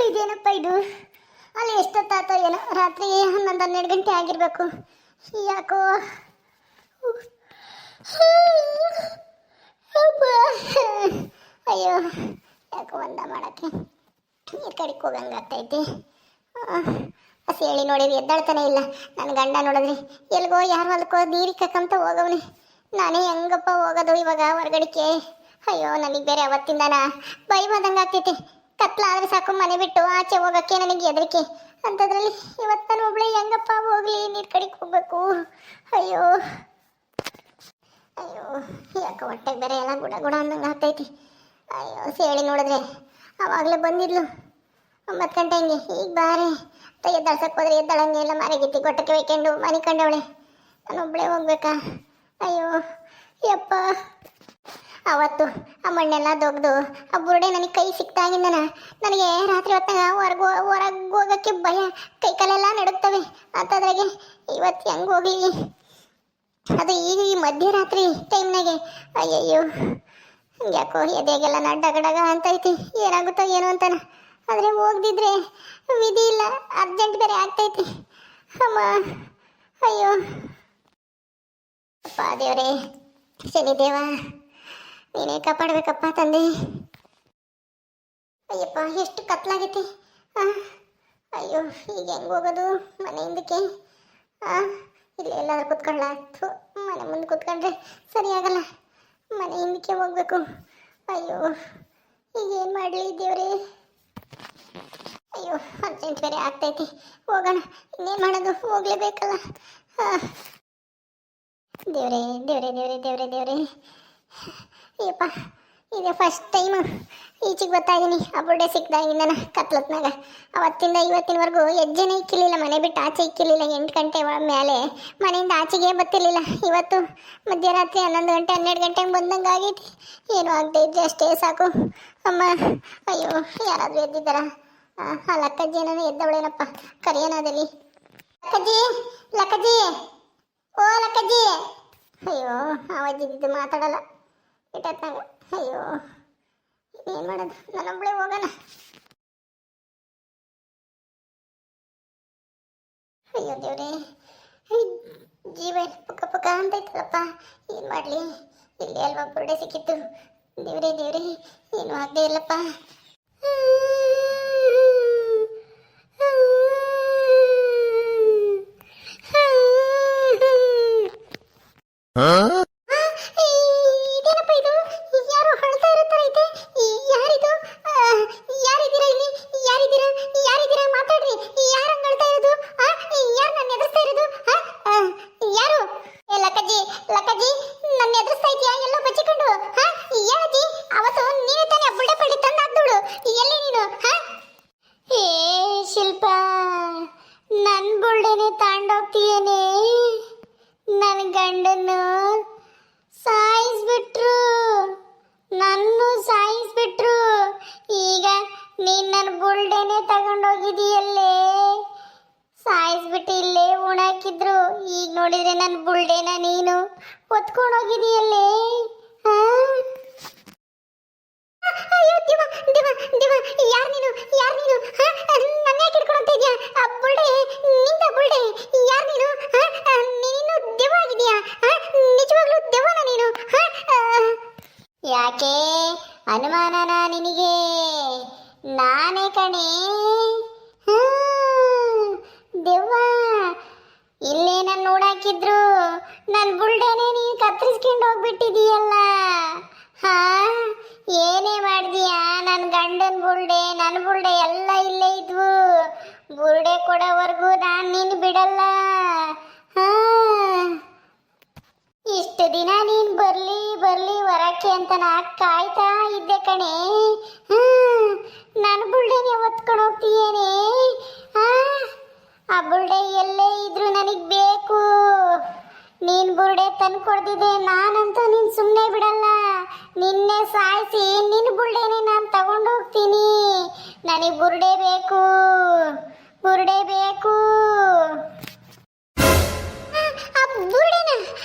ಇದೇನಪ್ಪ ಇದು? ಅಲ್ಲಿ ಎಷ್ಟೊತ್ತಾಯ್ತೋ ಏನೋ, ರಾತ್ರಿ 11-12 ಗಂಟೆ ಆಗಿರಬೇಕು. ಯಾಕೋ ಅಯ್ಯೋ, ಯಾಕೋ ಒಂದ ಮಾಡೋಕ್ಕೆ ನೀರು ಕಡಿಗೆ ಹೋಗಂಗಾಗ್ತೈತಿ. ಹಸಿ ಹೇಳಿ ನೋಡಿರಿ, ಎದ್ದಾಳ್ತಾನೆ ಇಲ್ಲ. ನನ್ನ ಗಂಡ ನೋಡಿದ್ರಿ ಎಲ್ಗೋ ಯಾರು ಹೊಲ್ಕೋ ನೀರಿಗೆ ಕಕ್ಕಂತ ಹೋಗವ್ನಿ. ನಾನೇ ಹೆಂಗಪ್ಪ ಹೋಗೋದು ಇವಾಗ ಹೊರಗಡಿಕೆ? ಅಯ್ಯೋ, ನನಗೆ ಬೇರೆ ಅವತ್ತಿಂದನ ಬೈ ಬಂದಂಗೆ ಆಗ್ತೈತಿ. ಕತ್ಲಾದ್ರೆ ಸಾಕು ಮನೆ ಬಿಟ್ಟು ಆಚೆ ಹೋಗೋಕ್ಕೆ ನನಗೆ ಹೆದರಿಕೆ. ಅಂಥದ್ರಲ್ಲಿ ಇವತ್ತು ನಾನು ಒಬ್ಳೆ ಹೆಂಗಪ್ಪ ಹೋಗ್ಲಿ? ನೀರು ಕಡಿಗೆ ಹೋಗ್ಬೇಕು. ಅಯ್ಯೋ ಅಯ್ಯೋ, ಯಾಕೆ ಹೊಟ್ಟೆಗೆ ಬೇರೆ ಎಲ್ಲ ಗುಡ ಗುಡ ಅಂದಂಗೆ ಆಗ್ತೈತಿ. ಅಯ್ಯೋ, ಸೇಳಿ ನೋಡಿದ್ರೆ ಆವಾಗಲೇ ಬಂದಿದ್ಲು 9 ಗಂಟೆ ಹಂಗೆ. ಈಗ ಬಾರೆ ಎದ್ದಾಳ್ಸಕ್ಕೆ ಹೋದ್ರೆ ಎದ್ದಾಳಂಗೆ ಎಲ್ಲ ಮಾರಿಗಿತ್ತಿ ಗೊಟ್ಟಕ್ಕೆ ಒಯ್ಕೊಂಡು ಮನೆ ಕಂಡವಳೆ. ನಾನು ಒಬ್ಬಳೇ ಹೋಗ್ಬೇಕಾ? ಅಯ್ಯೋ ಯಪ್ಪ, ಅವತ್ತು ಆ ಮಣ್ಣೆಲ್ಲ ದೊಗ್ದು ಆ ಬುರುಡೆ ನನಗೆ ಕೈ ಸಿಕ್ತಾಗಿಂದನ ನನಗೆ ರಾತ್ರಿ ಹೊತ್ತಾಗ ಹೊರಗೆ ಹೋಗೋಕ್ಕೆ ಭಯ, ಕೈ ಕಾಲೆಲ್ಲ ನಡುತ್ತವೆ. ಅಂಥದ್ರಾಗೆ ಇವತ್ತು ಹೆಂಗೆ ಹೋಗಲಿ? ಅದು ಈಗ ಈ ಮಧ್ಯರಾತ್ರಿ ಟೈಮ್ನಾಗೆ. ಅಯ್ಯಯ್ಯೋ, ಯಾಕೋ ಎದೆಗೆಲ್ಲ ಡಗಡಗ ಅಂತೈತಿ. ಏನಾಗುತ್ತೋ ಏನೋ ಅಂತಾನ. ಆದರೆ ಹೋಗ್ದಿದ್ರೆ ವಿಧಿ ಇಲ್ಲ, ಅರ್ಜೆಂಟ್ ಬೇರೆ ಆಗ್ತೈತಿ. ಅಮ್ಮ, ಅಯ್ಯೋ ಅಪ್ಪ ದೇವರೇ, ಶನಿದೇವ ನೀನೇ ಕಾಪಾಡಬೇಕಪ್ಪ ತಂದೆ. ಅಯ್ಯಪ್ಪ, ಎಷ್ಟು ಕತ್ಲಾಗೈತಿ. ಅಯ್ಯೋ, ಈಗ ಹೆಂಗೆ ಹೋಗೋದು ಮನೆ ಹಿಂದಕ್ಕೆ? ಇಲ್ಲ ಎಲ್ಲಾದ್ರೂ ಕೂತ್ಕೊಳ್ಳ, ಮನೆ ಮುಂದೆ ಕೂತ್ಕೊಂಡ್ರೆ ಸರಿಯಾಗಲ್ಲ. ಮನೆ ಹಿಂದಕ್ಕೆ ಹೋಗ್ಬೇಕು. ಅಯ್ಯೋ, ಈಗ ಏನು ಮಾಡಲಿ ದೇವರೇ? ಅಯ್ಯೋ, ಅರ್ಜೆಂಟ್ ಬೇರೆ ಆಗ್ತೈತಿ. ಹೋಗೋಣ, ಇನ್ನೇನು ಮಾಡೋದು? ಹೋಗ್ಲೇಬೇಕಲ್ಲ. ದೇವರೇ ದೇವರೇ ದೇವರೇ ದೇವರೇ ದೇವರೇ, ಅಯ್ಯಪ್ಪ, ಇದೆ ಫಸ್ಟ್ ಟೈಮ್ ಈಚೆಗೆ ಗೊತ್ತಾಗಿನಿ. ಆ ಬುರ್ಡೆ ಸಿಕ್ಕಿದಾಗಿಂದನ ಕತ್ಲತ್ನಾಗ ಅವತ್ತಿಂದ ಇವತ್ತಿನವರೆಗೂ ಹೆಜ್ಜೆನೇ ಇಕ್ಕಿರಲಿಲ್ಲ. ಮನೆ ಬಿಟ್ಟು ಆಚೆ ಇಕ್ಕಿರಲಿಲ್ಲ. 8 ಗಂಟೆ ಮೇಲೆ ಮನೆಯಿಂದ ಆಚೆಗೆ ಬರ್ತಿರ್ಲಿಲ್ಲ. ಇವತ್ತು ಮಧ್ಯರಾತ್ರಿ 11 ಗಂಟೆ 12 ಗಂಟೆಗೆ ಬಂದಂಗೆ ಆಗೈತಿ. ಏನು ಆಗದೆ ಇದ್ರೆ ಅಷ್ಟೇ ಸಾಕು. ಅಮ್ಮ, ಅಯ್ಯೋ, ಯಾರಾದರೂ ಎದ್ದಿದ್ದಾರ? ಆ ಲಕ್ಕಜ್ಜಿ ಏನೋ ಎದ್ದವಳೇನಪ್ಪ, ಕರಿಯನಾದಲ್ಲಿ. ಲಕ್ಕಜ್ಜಿ, ಲಕ್ಕಜ್ಜಿ, ಓ ಲಕ್ಕಜ್ಜಿ. ಅಯ್ಯೋ, ಆವಜ್ಜಿದ್ದು ಮಾತಾಡಲ್ಲ ಇಟ್ಟತ್ನಾಗ. ಅಯ್ಯೋ, ಏನು ಮಾಡೋದು? ನಾನೊಬ್ಳೆ ಹೋಗೋಣ. ಅಯ್ಯೋ ದೇವ್ರೇ, ಜೀವ ಪುಕ್ಕ ಪುಕ್ಕ ಅಂತೈತಲ್ಲಪ್ಪ. ಏನು ಮಾಡಲಿ? ಇಲ್ಲಿ ಅಲ್ವಾ ಬುರುಡೆ ಸಿಕ್ಕಿತ್ತು. ದೇವ್ರೇ ದೇವ್ರೇ, ಏನು ಆಗದೆ ಇಲ್ಲಪ್ಪ. ಸಾಯಿಸ್ಬಿಟ್ಟು ಇಲ್ಲೇ ಉಣಾಕಿದ್ರು. ಈಗ ನೋಡಿದ್ರೆ ನನ್ನ ಬುಲ್ಡೆನ ನೀನು ಹೊತ್ಕೊಂಡೋಗಿದೆಯಲ್ಲೇ. ಅಯ್ಯೋ ದಿವ ದಿವ ದಿವ, ಯಾರು ನೀನು? ಯಾರು ನೀನು? ನನ್ನ ಯಾಕೆ ಹಿಡ್ಕೊಳ್ತಾ ಇದೆಯಾ? ಆ ಬುಲ್ಡೆ ನಿಂದ ಬುಲ್ಡೆ. ಯಾರು ನೀನು? ನೀನು ದೆವ್ವ ಆಗಿದೆಯಾ? ನಿಜವಾಗ್ಲೂ ದೆವ್ವನ ನೀನು? ಯಾಕೆ ಅನುಮಾನನ ನಿನಗೆ? ನಾನೇ ಕಣೆ ದೆವ್ವ. ಇಲ್ಲೇ ನಾನು ನೋಡಾಕಿದ್ರು ನನ್ನ ಬುಲ್ಡೆನೇ ನೀನು ಕತ್ತರಿಸ್ಕೊಂಡು ಹೋಗ್ಬಿಟ್ಟಿದೀಯಲ್ಲ. ಏನೇ ಮಾಡಿದೀಯಾ? ನನ್ನ ಗಂಡನ ಬುಲ್ಡೆ, ನನ್ನ ಬುಲ್ಡೆ ಎಲ್ಲ ಇಲ್ಲೇ ಇದ್ವು. ಬುಲ್ಡೆ ಕೊಡೋವರೆಗೂ ನಾನು ನೀನು ಬಿಡಲ್ಲ. ಇಷ್ಟು ದಿನ ನೀನು ಬರ್ಲಿ ಬರ್ಲಿ ಹೊರಕ್ಕೆ ಅಂತ ನಾ ಕಾಯ್ತಾ ಇದ್ದೆ ಕಣೆ. ನನ್ನ ಬುಲ್ಡೆನೇ ಹೊತ್ಕೊಂಡು ಹೋಗ್ತೀಯೇನೆ? ಆ ಬುಲ್ಡೆ ಎಲ್ಲೇ ಇದ್ರು ನನಗೆ ಬೇಕು. ನೀನು ಬುಲ್ಡೆ ತಂದು ಕೊಡ್ತಿದ್ದೆ, ನಾನಂತೂ ನೀನು ಸುಮ್ಮನೆ ಬಿಡಲ್ಲ. ನಿನ್ನೆ ಸಾಯಿಸಿ ನಿನ್ನ ಬುಲ್ಡೆನೇ ನಾನು ತಗೊಂಡು ಹೋಗ್ತೀನಿ. ನನಗೆ ಬುಲ್ಡೆ ಬೇಕು, ಬುಲ್ಡೆ ಬೇಕು. ಆ ಬುಲ್ಡೆನ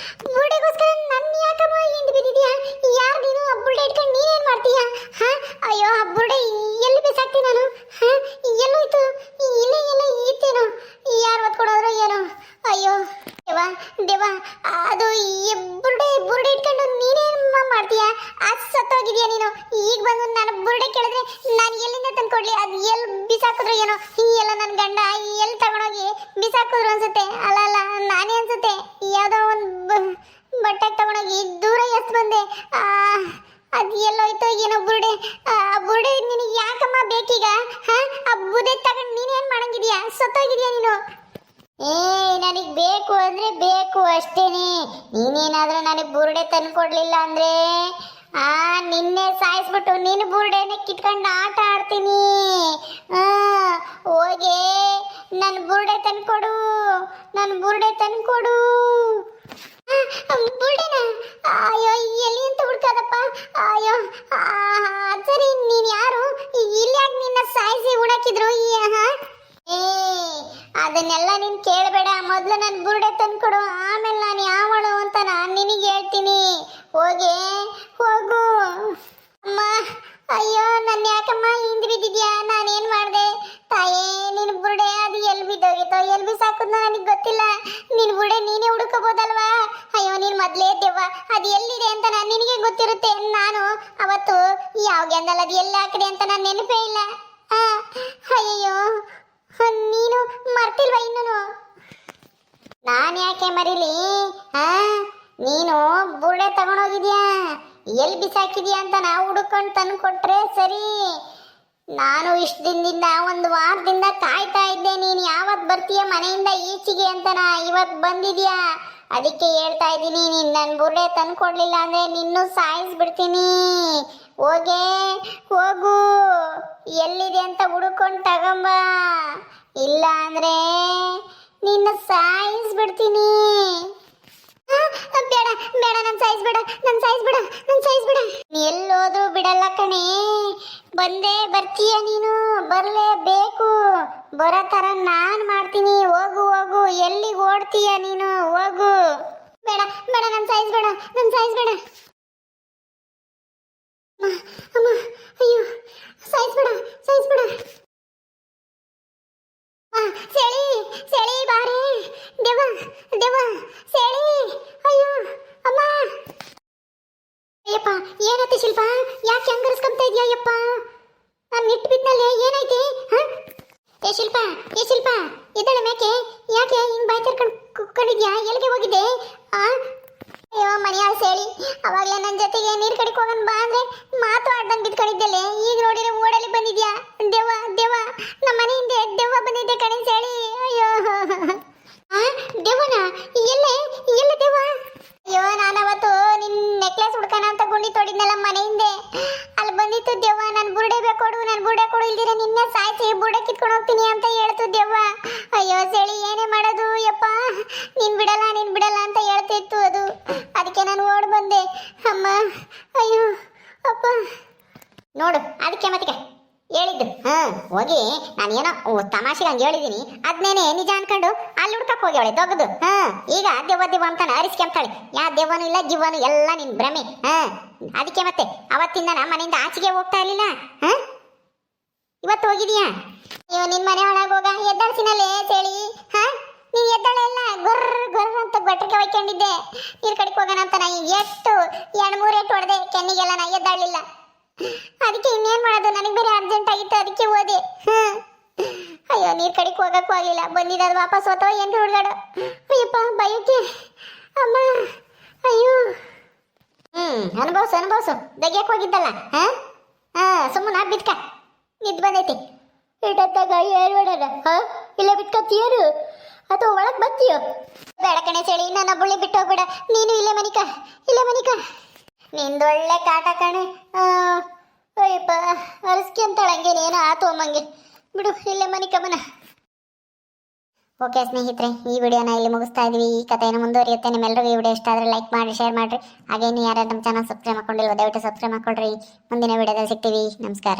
ಬುಲ್ಡೆಗೋಸ್ಕರ ನನ್ನ ಯಾಕಮ್ಮ ಹಿಂದೆ ಬಿದ್ದಿದ್ಯಾ? ಯಾರು ನೀನು? ಆ ಬುಲ್ಡೆ ಇಟ್ಕೊಂಡು ನೀನೇನು ಮಾಡ್ತೀಯಾ? ಅಯ್ಯೋ, ಆ ಬುಲ್ಡೆ ಎಲ್ಲಿ ಬಿಸಾಕ್ತೀನಿ ನಾನು? ಈಗ ಬಂದು ನಾನು ಬುರುಡೆ ಕೇಳಿದ್ರೆ ನಾನು ಎಲ್ಲಿಂದ ತಂದ್ಕೊಡ್ಲಿ? ಅದು ಎಲ್ಲಿ ಬಿಸಾಕಿದ್ರು ಏನೋ, ಈ ಎಲ್ಲ ನನ್ನ ಗಂಡ ಎಲ್ಲಿ ತಗೊಂಡೋಗಿ ಬಿಸಾಕಿದ್ರು ಅನ್ಸುತ್ತೆ. ಅಲ್ಲ ಅಲ್ಲ, ನಾನೇ ಅನ್ಸುತ್ತೆ ಯಾವುದೋ ಒಂದು ಬಟ್ಟೆ ತಗೊಂಡೋಗಿ ದೂರ ಎತ್ತು ಬಂದೆ. ಅದು ಎಲ್ಲೋಯ್ತೋ ಏನೋ ಬುರುಡೆ. ಆ ಬುರುಡೆ ನಿನಗೆ ಯಾಕಮ್ಮ ಬೇಕೀಗ? ಆ ಬುರುಡೆ ತಗೊಂಡು ನೀನೇನು ಮಾಡಂಗಿದ್ಯಾ? ಸತ್ತೋಗಿದ್ಯಾ ನೀನು? ನನಗೆ ಬೇಕು ಅಂದ್ರೆ ಬೇಕು ಅಷ್ಟೇನೆ. ನೀನೇನಾದ್ರೂ ನನಗೆ ಬುರುಡೆ ತಂದ್ಕೊಡ್ಲಿಲ್ಲ ಅಂದ್ರೆ ನಿನ್ನೆ ಸಾಯಿಸ್ಬಿಟ್ಟು ನೀನು ಬುರುಡೆನೆ ಕಿತ್ಕೊಂಡು ಆಟ ಆಡ್ತೀನಿ. ಹೋಗೆ ನನ್ನ ಬುರುಡೆ ತಂದ್ಕೊಡು, ನನ್ನ ಬುರುಡೆ ತಂದ್ಕೊಡು. ಬುರುಡೆನ? ಅಯ್ಯೋ, ಎಲ್ಲಿ ಅಂತ ಹುಡ್ಕೋದಪ್ಪ? ಅಯ್ಯೋ, ಸರಿ, ನೀನು ಯಾರು? ಇಲ್ಯಾಕೆ ನಿನ್ನ ಸಾಯಿಸಿ ಉಣಾಕಿದ್ರು? ಅದನ್ನೆಲ್ಲ ನೀನು ಕೇಳಬೇಡ. ಮೊದಲು ನನ್ನ ಬುರುಡೆ ತಂದ್ಕೊಡು, ಆಮೇಲೆ ನಾನು ಯಾವಳು ಅಂತ ನಾನು ನಿನಗೆ ಹೇಳ್ತೀನಿ. ಹೋಗೆ ಹೋಗು. ಅಮ್ಮ, ಅಯ್ಯೋ, ನನ್ನ ಯಾಕಮ್ಮ ಹಿಂದೆ ಬಿದ್ದಿದ್ಯಾ? ನಾನೇನು ಮಾಡಿದೆ ತಾಯೇ? ನಿನ್ನ ಬುರುಡೆ ಅದು ಎಲ್ಲಿ ಬಿದ್ದೋಗಿತ್ತೋ, ಎಲ್ಲಿ ಬಿಸಾಕಿದ್ನೋ ನನಗೆ ಗೊತ್ತಿಲ್ಲ. ನಿನ್ನ ಬುರುಡೆ ನೀನೇ ಹುಡುಕೋಬೋದಲ್ವಾ? ಅಯ್ಯೋ, ನೀನು ಮೊದಲೇ ದೆವ್ವ, ಅದು ಎಲ್ಲಿದೆ ಅಂತ ನಾನು ನಿನಗೆ ಗೊತ್ತಿರುತ್ತೆ. ನಾನು ಅವತ್ತು ಯಾವ ಗೆಂದಲ್ಲ ಅದು ಎಲ್ಲಿ ಹಾಕಿದೆ ಅಂತ ನಾನು ನೆನಪೇ ಇಲ್ಲ. ಅಯ್ಯಯ್ಯೋ, ನೀನು ಮರ್ತಿಲ್ವಾ ಇನ್ನೂ? ನಾನು ಯಾಕೆ ಮರೀಲಿ? ನೀನು ಬುರುಡೆ ತಗೊಂಡೋಗಿದ್ಯಾ, ಎಲ್ಲಿ ಬಿಸಾಕಿದ್ಯಾ ಅಂತ ನಾವು ಹುಡುಕೊಂಡು ತಂದು ಕೊಟ್ರೆ ಸರಿ. ನಾನು ಇಷ್ಟು ದಿನದಿಂದ, ಒಂದು ವಾರದಿಂದ ಕಾಯ್ತಾ ಇದ್ದೆ ನೀನು ಯಾವತ್ತು ಬರ್ತೀಯ ಮನೆಯಿಂದ ಈಚೆಗೆ ಅಂತ. ಇವತ್ತು ಬಂದಿದ್ಯಾ, ಅದಕ್ಕೆ ಹೇಳ್ತಾ ಇದ್ದೀನಿ. ನೀನು ನನ್ನ ಬುರುಡೆ ತಂದು ಕೊಡಲಿಲ್ಲ ಅಂದರೆ ನಿನ್ನೂ ಸಾಯಿಸ್ಬಿಡ್ತೀನಿ. ಹೋಗೆ ಹೋಗು, ಎಲ್ಲಿದೆ ಅಂತ ಹುಡುಕೊಂಡು ತಗೊಂಬ. ಇಲ್ಲ ಅಂದರೆ ನಿನ್ನ ಸಾಯಿಸ್ಬಿಡ್ತೀನಿ. ಬೇಡ ಬೇಡ, ನನ್ನ ಸಾಯಿಸ್ಬೇಡ, ನನ್ನ ಸಾಯಿಸ್ಬೇಡ, ನನ್ನ ಸಾಯಿಸ್ಬೇಡ. ಎಲ್ಲೋದ್ರೂ ಬಿಡಲ್ಲ ಕಣೆ. ಬಂದೇ ಬರ್ತೀಯ ನೀನು, ಬರಲೇಬೇಕು. ಬರೋ ಥರ ನಾನು ಮಾಡ್ತೀನಿ. ಹೋಗು ಹೋಗು, ಎಲ್ಲಿಗೆ ಓಡ್ತೀಯ ನೀನು? ಹೋಗು. ಬೇಡ ಬೇಡ, ನನ್ನ ಸಾಯಿಸ್ಬೇಡ, ನನ್ನ ಸಾಯಿಸ್ಬೇಡ. ಅಮ್ಮ, ಅಯ್ಯೋ, ಸಾಯಿಸ್ಬೇಡ, ಸಾಯಿಸ್ಬೇಡ. ಸೆಳಿ ಸೆಳಿ, ಬಾರೆ ದೇವ ದೇವ, ಸೆಳಿ. ಅಯ್ಯೋ ಅಮ್ಮ. ಅಯ್ಯಪ್ಪ, ಏನೈತಿ ಶಿಲ್ಪ? ಯಾಕೆ ಹಂಗರ್ಸ್ಕೊಂತ ಇದೆಯಾ? ಅಯ್ಯಪ್ಪ, ನಾನು ನಿಟ್ಟು ಬಿದ್ದಲ್ಲೇ, ಏನೈತಿ? ಏ ಶಿಲ್ಪ, ಏ ಶಿಲ್ಪ, ಇದ್ದಾಳೆ ಮೇಕೆ? ಯಾಕೆ ಹಿಂಗೆ ಬಾಯಿ ತೆರ್ಕೊಂಡು ಕುಕ್ಕೊಂಡಿದ್ಯಾ? ಎಲ್ಲಿಗೆ ಹೋಗಿದ್ದೆ? ಅಯ್ಯೋ ಮನೆಯ ಸೇಳಿ, ಅವಾಗಲೇ ನನ್ನ ಜೊತೆಗೆ ನೀರು ಕಡಿಗೆ ಹೋಗೋಣ ಬಾ ಅಂದರೆ ಮಾತು ಆಡ್ದಂಗೆ ಬಿದ್ಕೊಂಡಿದ್ದೆಲೆ. ಈಗ ನೋಡಿದ್ರೆ ಓಡಲ್ಲಿ ಬಂದಿದ್ಯಾ? ದೆವ್ವ ದೆವ್ವ, ನಮ್ಮ ಮನೆ ಹಿಂದೆ ದೆವ್ವ ಬಂದಿದ್ದೆ ಕಣೆ ಸೇಳಿ. ಅಯ್ಯೋ, ದೆವ್ವನ? ಎಲ್ಲೇ ಎಲ್ಲ ದೆವ್ವ? ಅಯ್ಯೋ, ನಾನು ಅವತ್ತು ನಿನ್ನ ನೆಕ್ಲೆಸ್ ಹುಡ್ಕೋಣ ಅಂತ ಗುಂಡಿ ತೋಡಿದ್ನಲ್ಲ ಮನೆ ಹಿಂದೆ, ಅಲ್ಲಿ ಬಂದಿತ್ತು ದೆವ್ವ. ನನ್ನ ಬುರುಡೆ ಬೇಕೊಡು, ನನ್ನ ಬುರುಡೆ ಕೊಡು, ಇಲ್ದಿರ ನಿನ್ನ ಸಾಯಿಸಿ ಬುರುಡೆ ಕಿತ್ಕೊಂಡು ಹೋಗ್ತೀನಿ ಅಂತ ಹೇಳ್ತು ದೆವ್ವ. ಅಯ್ಯೋ ಸೇಳಿ, ಏನೇ ಮಾಡೋದು ಯಪ್ಪ? ನೀನು ಬಿಡಲ್ಲ, ನೀನು ಬಿಡಲ್ಲ ಅಂತ ಹೇಳ್ತಿತ್ತು ಅದು. ಅದಕ್ಕೆ ನಾನು ಓಡ್ ಬಂದೆ ಅಮ್ಮ. ಅಯ್ಯೋ ಅಪ್ಪ, ನೋಡು ಅದಕ್ಕೆ ಮತ್ತೆ ಹೇಳಿದ್ದು. ಹೋಗಿ ನಾನು ಏನೋ ತಮಾಷೆಗೆ ಹಂಗೆ ಹೇಳಿದ್ದೀನಿ, ಅದನ್ನೇನೆ ನಿಜ ಅನ್ಕೊಂಡು ಅಲ್ಲಿ ಹುಡ್ಕಕ್ಕೆ ಹೋಗಿ ಅವಳೆ ದೊಗ್ಗದು. ಈಗ ದೆವ್ವ ದೆವ್ವ ಅಂತಾನೆ ಅರಿಸ್ಕೊಂತಾಳೆ. ಯಾ ದೆವ್ವನೂ ಇಲ್ಲ ಜಿವ್ವನು ಎಲ್ಲ ನಿನ್ನ ಭ್ರಮೆ. ಅದಕ್ಕೆ ಮತ್ತೆ ಅವತ್ತಿಂದ ನಮ್ಮ ಮನೆಯಿಂದ ಆಚೆಗೆ ಹೋಗ್ತಾ ಇರಲಿಲ್ಲ. ಇವತ್ತು ಹೋಗಿದೀಯಾ? ಅಯ್ಯೋ, ನಿನ್ನ ಮನೆ ಒಳಗೋಗ ಎದ್ದಾಳ್ಸಿನಲ್ಲೇ ಸೇಳಿ. ನೀನು ಎದ್ದಾಳೆ ಇಲ್ಲ, ಗೊರ್ರ ಗೊರ್ರ ಅಂತ ಬಟ್ಟಕ್ಕೆ ಒಯ್ಕೊಂಡಿದ್ದೆ. ನೀರು ಕಡಿಗೆ ಹೋಗೋಣ ಅಂತ ನಾ ಎಷ್ಟು 2-3 ಏಟು ಹೊಡೆದೆ ಕೆನ್ನಿಗೆಲ್ಲ. ನಾ ಎದ್ದಾಡಲಿಲ್ಲ. ಅದಕ್ಕೆ ಇನ್ನೇನು ಮಾಡೋದು, ನನಗೆ ಬೇರೆ ಅರ್ಜೆಂಟ್ ಆಗಿತ್ತು, ಅದಕ್ಕೆ ಹೋದೆ. ಅಯ್ಯೋ, ನೀರು ಕಡಿಗೆ ಹೋಗಕ್ಕೂ ಆಗಲಿಲ್ಲ. ಬಂದಿದ್ದು ವಾಪಸ್ ಹೋತೋ ಏನು ಹುಡುಗಾಡು. ಅಯ್ಯಪ್ಪ, ಬಯೋಕೆ ಅಮ್ಮ. ಅಯ್ಯೋ, ಅನುಭವಿಸು ಅನುಭವಿಸು. ದಗ್ಯಕ್ಕೆ ಹೋಗಿದ್ದಲ್ಲ. ಸುಮ್ಮನೆ ಬಿದ್ಕ, ನಿದ್ದು ಬಂದೈತಿ. ಇಟ್ಟತ್ತಾಗ ಏನು ಬೇಡ. ಇಲ್ಲ ಬಿಟ್ಕೊತೀಯರು ಅಥವಾ ಒಳಗೆ ಬರ್ತೀಯೋ? ಬೇಡ ಕಣೆ ಸೇಳಿ, ನನ್ನ ಬುಳ್ಳಿ ಬಿಟ್ಟು ಹೋಗ್ಬೇಡ. ನೀನು ಇಲ್ಲೇ ಮನಿಕ, ಇಲ್ಲೇ ಮನಿಕ. ನಿಂದೊಳ್ಳೆ ಕಾಟ ಕಣೆ. ಅಯ್ಯಪ್ಪ, ಅರಸ್ಕಿ ಅಂತಾಳೆ. ಹಂಗೇನೇನೋ ಆತು ಅಮ್ಮಂಗೆ. ಬಿಡು, ಇಲ್ಲೇ ಮನಿಕ ಮನ. ಓಕೆ ಸ್ನೇಹಿತರೆ, ಈ ವಿಡಿಯೋನ ಇಲ್ಲಿ ಮುಗಿಸ್ತಾ ಇದ್ವಿ. ಈ ಕಥೆಯನ್ನು ಮುಂದುವರಿಯುತ್ತೆ. ನಿಮ್ಮೆಲ್ಲರಿಗೂ ಈ ವಿಡಿಯೋ ಇಷ್ಟ ಆದರೆ ಲೈಕ್ ಮಾಡಿ, ಶೇರ್ ಮಾಡಿರಿ. ಹಾಗೆ ಇನ್ನು ಯಾರು ನಮ್ಮ ಚಾನಲ್ ಸಬ್ಸ್ಕ್ರೈಬ್ ಮಾಡ್ಕೊಂಡಿಲ್ವ ದಯವಿಟ್ಟು ಸಬ್ಸ್ಕ್ರೈಬ್ ಮಾಡ್ಕೊಳ್ರಿ. ಮುಂದಿನ ವಿಡಿಯೋದಲ್ಲಿ ಸಿಗ್ತೀವಿ. ನಮಸ್ಕಾರ.